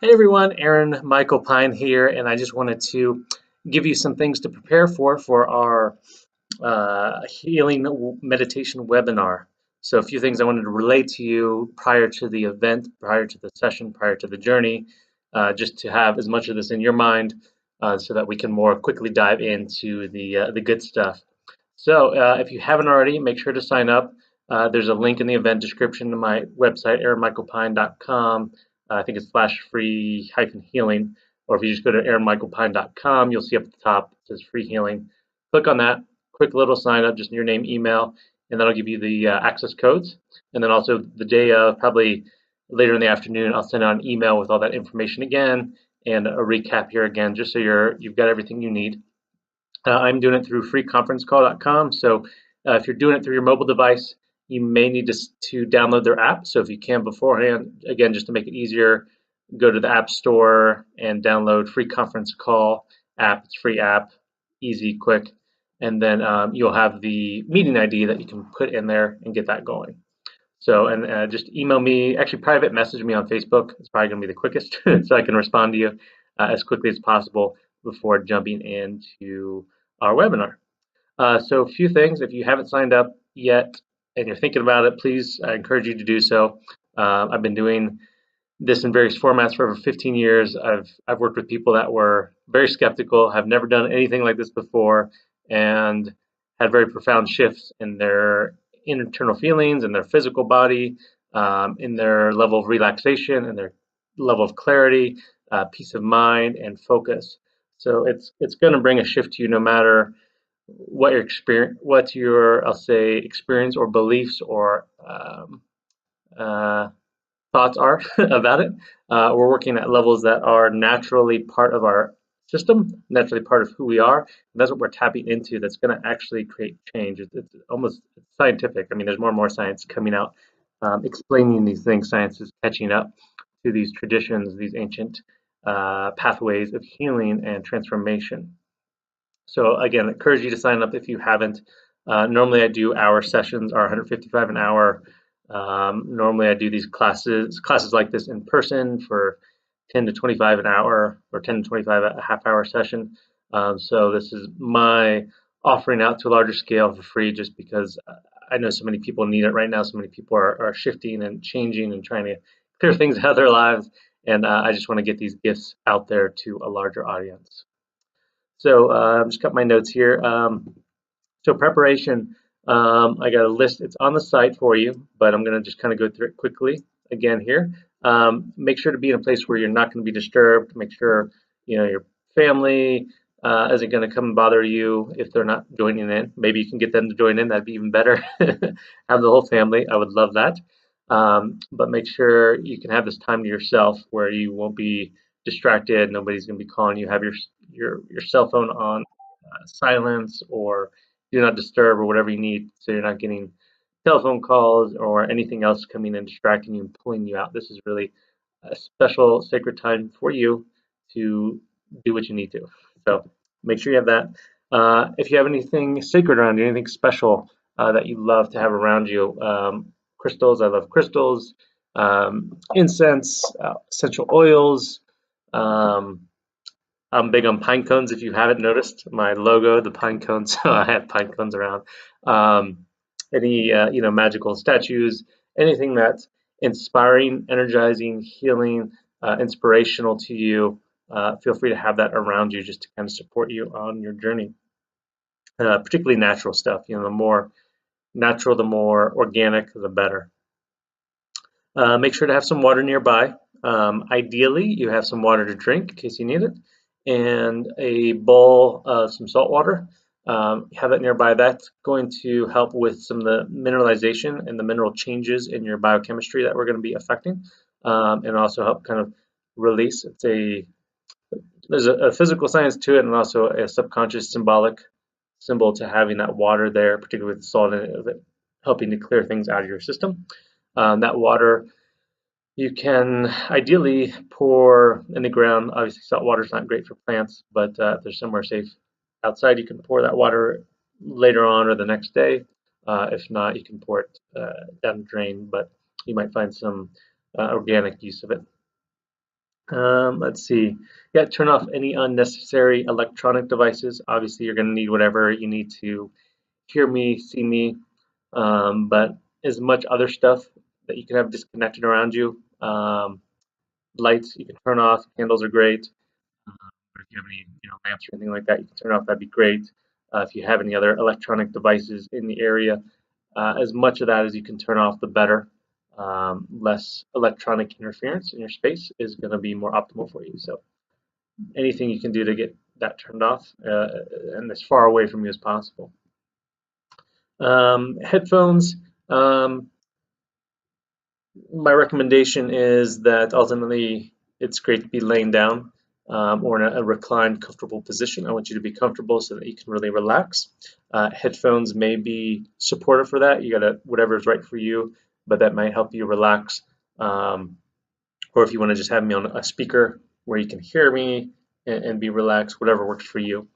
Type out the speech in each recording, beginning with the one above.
Hey everyone, Aaron Michael Pyne here, and I just wanted to give you some things to prepare for our healing meditation webinar. So, a few things I wanted to relate to you prior to the event, prior to the session, prior to the journey, just to have as much of this in your mind, so that we can more quickly dive into the good stuff. So, if you haven't already, make sure to sign up. There's a link in the event description to my website, aaronmichaelpyne.com. I think it's slash free hyphen healing. Or if you just go to aaronmichaelpyne.com, you'll see up at the top it says free healing. Click on that. Quick little sign up, just your name, email, and that'll give you the access codes. And then also the day of, probably later in the afternoon, I'll send out an email with all that information again and a recap here again, just so you've got everything you need. I'm doing it through freeconferencecall.com. So if you're doing it through your mobile device, you may need to download their app. So if you can beforehand, again, just to make it easier, go to the App Store and download Free Conference Call app. It's a free app, easy, quick. And then you'll have the meeting ID that you can put in there and get that going. So, and just email me, actually private message me on Facebook. It's probably going to be the quickest so I can respond to you as quickly as possible before jumping into our webinar. So a few things, if you haven't signed up yet and you're thinking about it, please, I encourage you to do so. I've been doing this in various formats for over 15 years. I've worked with people that were very skeptical, have never done anything like this before, and had very profound shifts in their internal feelings, in their physical body, in their level of relaxation, and their level of clarity, peace of mind, and focus. So it's going to bring a shift to you no matter what your experience, what's your, I'll say, experience or beliefs or uh, thoughts are about it. We're working at levels that are naturally part of our system, naturally part of who we are. And that's what we're tapping into that's going to actually create change. It's almost scientific. I mean, there's more and more science coming out explaining these things. Science is catching up to these traditions, these ancient pathways of healing and transformation. So again, I encourage you to sign up if you haven't. Normally I do hour sessions are 155 an hour. Normally I do these classes like this in person for 10 to 25 an hour or 10 to 25 a half hour session. So this is my offering out to a larger scale for free just because I know so many people need it right now. So many people are shifting and changing and trying to clear things out of their lives. And I just want to get these gifts out there to a larger audience. So just got my notes here. So preparation, I got a list. It's on the site for you, but I'm going to just kind of go through it quickly again here. Make sure to be in a place where you're not going to be disturbed. Make sure your family isn't going to come and bother you if they're not joining in. Maybe you can get them to join in. That'd be even better. Have the whole family. I would love that. But make sure you can have this time to yourself where you won't be distracted. Nobody's going to be calling you. Have your cell phone on silence or do not disturb or whatever you need, so you're not getting telephone calls or anything else coming and distracting you and pulling you out. This is really a special sacred time for you to do what you need to. So make sure you have that. If you have anything sacred around you, anything special that you love to have around you, crystals. I love crystals, incense, essential oils. Um, I'm big on pine cones. If you haven't noticed my logo, the pine cones, so I have pine cones around. Um, any magical statues, anything that's inspiring, energizing, healing, inspirational to you. Feel free to have that around you just to kind of support you on your journey. Particularly natural stuff. The more natural, the more organic, the better. Make sure to have some water nearby. Ideally, you have some water to drink in case you need it, and a bowl of some salt water. Have it nearby. That's going to help with some of the mineralization and the mineral changes in your biochemistry that we're going to be affecting, and also help kind of release. There's a physical science to it, and also a subconscious symbolic symbol to having that water there, particularly with the salt in it, helping to clear things out of your system. That water you can ideally pour in the ground. Obviously, salt water is not great for plants, but if there's somewhere safe outside, you can pour that water later on or the next day. If not, you can pour it down the drain, but you might find some organic use of it. Let's see. Yeah, turn off any unnecessary electronic devices. Obviously, you're going to need whatever you need to hear me, see me, but as much other stuff that you can have disconnected around you. Lights you can turn off. Candles are great. Or if you have any, lamps or anything like that, you can turn off. That'd be great. If you have any other electronic devices in the area, as much of that as you can turn off, the better. Less electronic interference in your space is going to be more optimal for you. So anything you can do to get that turned off and as far away from you as possible. Headphones. My recommendation is that ultimately it's great to be laying down or in a reclined, comfortable position. I want you to be comfortable so that you can really relax. Headphones may be supportive for that. You gotta whatever is right for you, but that might help you relax. Or if you want to just have me on a speaker where you can hear me and be relaxed, whatever works for you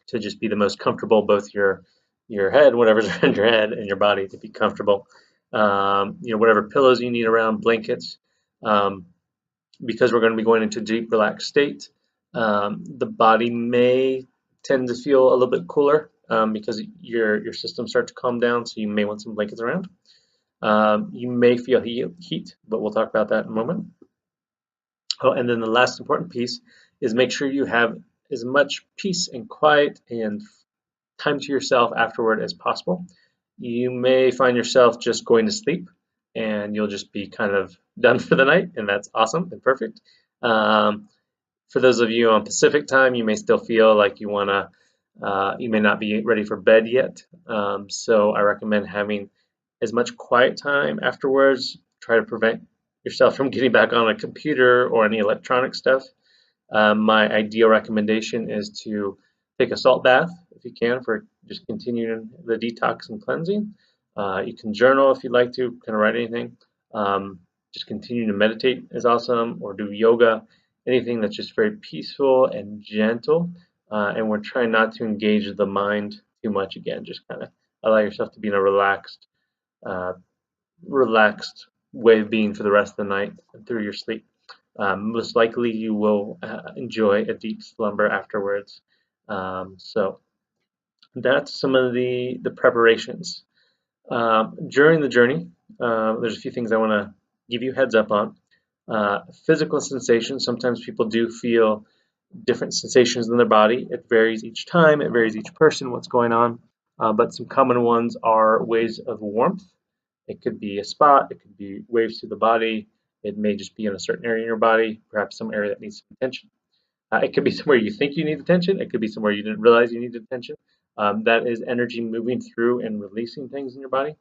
to just be the most comfortable, both your head, whatever's around your head, and your body to be comfortable. Whatever pillows you need around, blankets, because we're going to be going into deep relaxed state. The body may tend to feel a little bit cooler because your system starts to calm down, so you may want some blankets around. You may feel heat, but we'll talk about that in a moment. Oh, and then the last important piece is make sure you have as much peace and quiet and time to yourself afterward as possible. You may find yourself just going to sleep and you'll just be kind of done for the night, and that's awesome and perfect. For those of you on Pacific time, you may still feel like you may not be ready for bed yet. So I recommend having as much quiet time afterwards. Try to prevent yourself from getting back on a computer or any electronic stuff. My ideal recommendation is to take a salt bath if you can for just continuing the detox and cleansing. You can journal if you'd like to, kind of write anything. Just continue to meditate is awesome, or do yoga, anything that's just very peaceful and gentle. And we're trying not to engage the mind too much again. Just kind of allow yourself to be in a uh, relaxed way of being for the rest of the night and through your sleep. Most likely you will enjoy a deep slumber afterwards. So that's some of the preparations. During the journey, there's a few things I want to give you heads up on. Physical sensations, sometimes people do feel different sensations in their body. It varies each time, it varies each person, what's going on. But some common ones are waves of warmth. It could be a spot, it could be waves through the body, it may just be in a certain area in your body, perhaps some area that needs some attention. It could be somewhere you think you need attention, it could be somewhere you didn't realize you needed attention. That is energy moving through and releasing things in your body.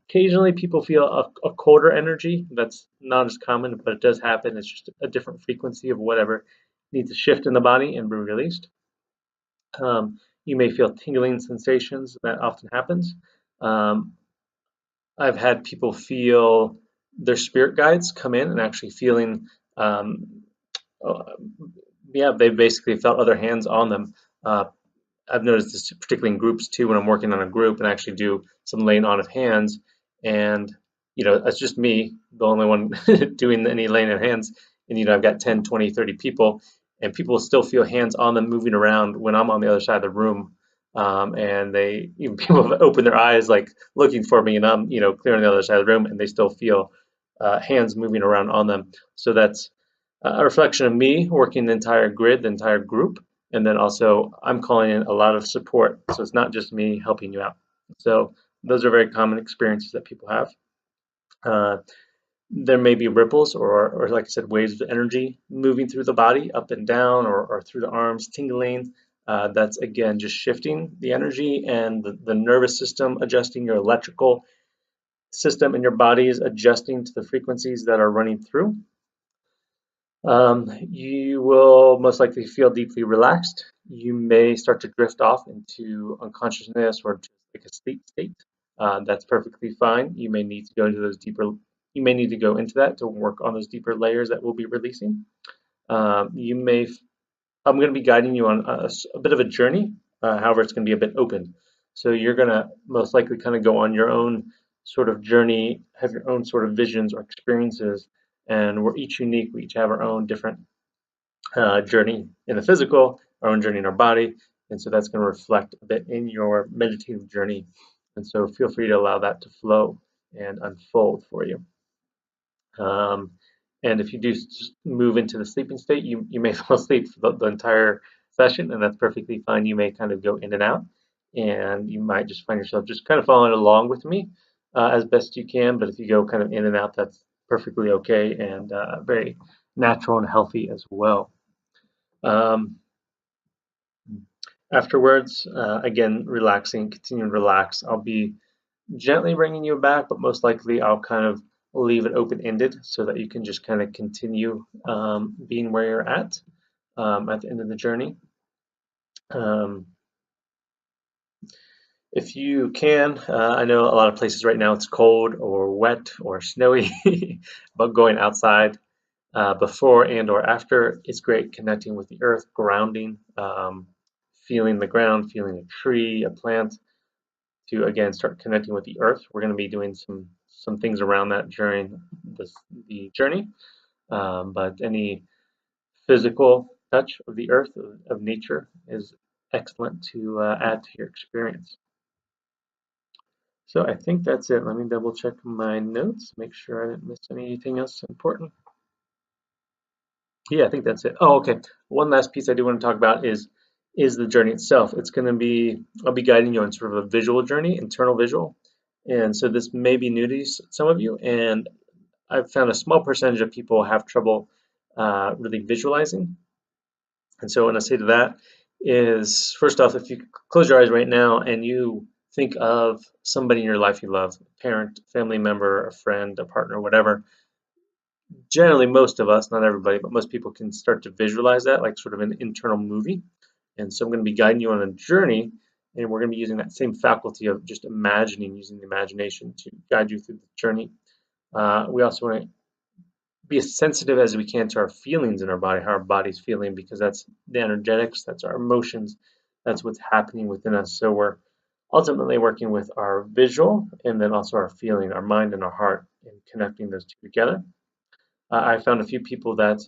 Occasionally, people feel a colder energy. That's not as common, but it does happen. It's just a different frequency of whatever needs to shift in the body and be released. You may feel tingling sensations. That often happens. Um, I've had people feel their spirit guides come in and actually feeling, um, uh, yeah, they basically felt other hands on them. Uh, I've noticed this particularly in groups too, when I'm working on a group and actually do some laying on of hands. And, it's just me, the only one doing any laying of hands. And, I've got 10, 20, 30 people, and people still feel hands on them moving around when I'm on the other side of the room. And even people have opened their eyes like looking for me, and I'm, clear on the other side of the room, and they still feel hands moving around on them. So that's a reflection of me working the entire grid, the entire group, and then also I'm calling in a lot of support. So it's not just me helping you out. So those are very common experiences that people have. Uh, there may be ripples or like I said, waves of energy moving through the body, up and down, or through the arms, tingling. That's again just shifting the energy and the nervous system adjusting, your electrical system in your body is adjusting to the frequencies that are running through. You will most likely feel deeply relaxed. You may start to drift off into unconsciousness or just like a sleep state. That's perfectly fine. You may need to go into those deeper. You may need to go into that to work on those deeper layers that we'll be releasing. You may. I'm going to be guiding you on a bit of a journey. However, it's going to be a bit open. So you're going to most likely kind of go on your own sort of journey, have your own sort of visions or experiences and we're each unique. We each have our own different journey in the physical, our own journey in our body, and so that's going to reflect a bit in your meditative journey. And so feel free to allow that to flow and unfold for you. Um, and if you do move into the sleeping state, you may fall asleep for the entire session, and that's perfectly fine. You may kind of go in and out, and you might just find yourself just kind of following along with me as best you can. But if you go kind of in and out, that's perfectly okay and very natural and healthy as well. Um, Afterwards, again, relaxing, continue to relax. I'll be gently bringing you back, but most likely I'll kind of leave it open-ended so that you can just kind of continue being where you're at the end of the journey. Um, if you can, I know a lot of places right now it's cold or wet or snowy, but going outside before and or after is great. Connecting with the earth, grounding, feeling the ground, feeling a tree, a plant, to again start connecting with the earth. We're going to be doing some things around that during the journey, but any physical touch of the earth of nature is excellent to add to your experience. So I think that's it. Let me double check my notes, make sure I didn't miss anything else important. Yeah, I think that's it. Oh, okay. One last piece I do want to talk about is the journey itself. It's going to be, I'll be guiding you on sort of a visual journey, internal visual. And so this may be new to some of you, and I've found a small percentage of people have trouble really visualizing. And so what I say to that is, first off, if you close your eyes right now and you think of somebody in your life you love, a parent, family member, a friend, a partner, whatever, generally most of us, not everybody, but most people can start to visualize that like sort of an internal movie. And so I'm going to be guiding you on a journey, and we're going to be using that same faculty of just imagining, using the imagination to guide you through the journey. We also want to be as sensitive as we can to our feelings in our body, how our body's feeling, because that's the energetics, that's our emotions, that's what's happening within us. So we're ultimately working with our visual and then also our feeling, our mind and our heart, and connecting those two together. I found a few people that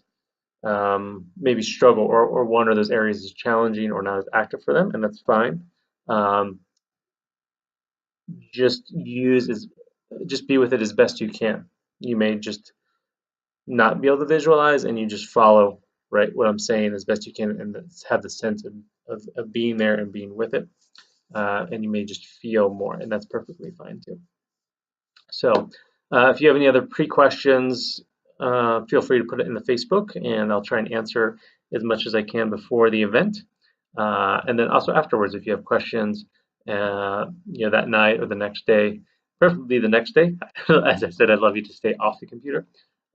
maybe struggle, or one of those areas is challenging or not as active for them, and that's fine. Um, just just be with it as best you can. You may just not be able to visualize, and you just follow right what I'm saying as best you can, and have the sense of being there and being with it. And you may just feel more, and that's perfectly fine too. So if you have any other pre-questions, feel free to put it in the Facebook, and I'll try and answer as much as I can before the event. And then also afterwards, if you have questions, that night or the next day, preferably the next day. As I said, I'd love you to stay off the computer.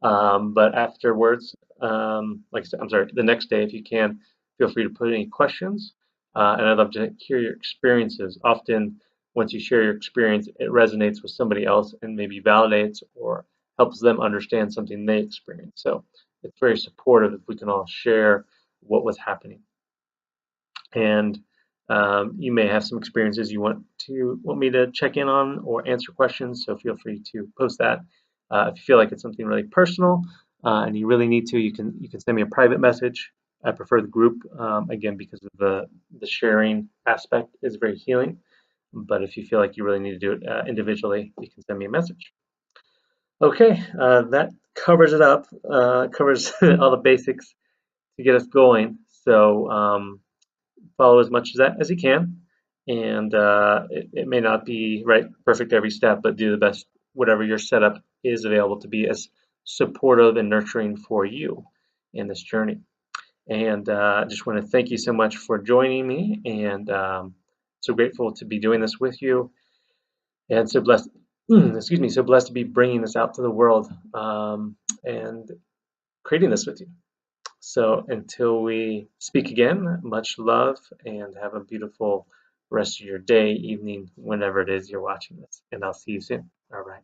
But afterwards, like I said, I'm sorry, the next day, if you can, feel free to put any questions. And I'd love to hear your experiences. Often, once you share your experience, it resonates with somebody else and maybe validates or helps them understand something they experienced. So it's very supportive if we can all share what was happening. And you may have some experiences you want me to check in on or answer questions. So feel free to post that. If you feel like it's something really personal and you really need to, you can send me a private message. I prefer the group again because of the sharing aspect is very healing. But if you feel like you really need to do it individually, you can send me a message. Okay, that covers it up. Covers all the basics to get us going. So follow as much of that as you can, and it may not be right perfect every step, but do the best whatever your setup is available to be as supportive and nurturing for you in this journey. And I just want to thank you so much for joining me, and so grateful to be doing this with you, and so blessed excuse me, so blessed to be bringing this out to the world and creating this with you. So until we speak again, much love and have a beautiful rest of your day, evening, whenever it is you're watching this. And I'll see you soon. All right.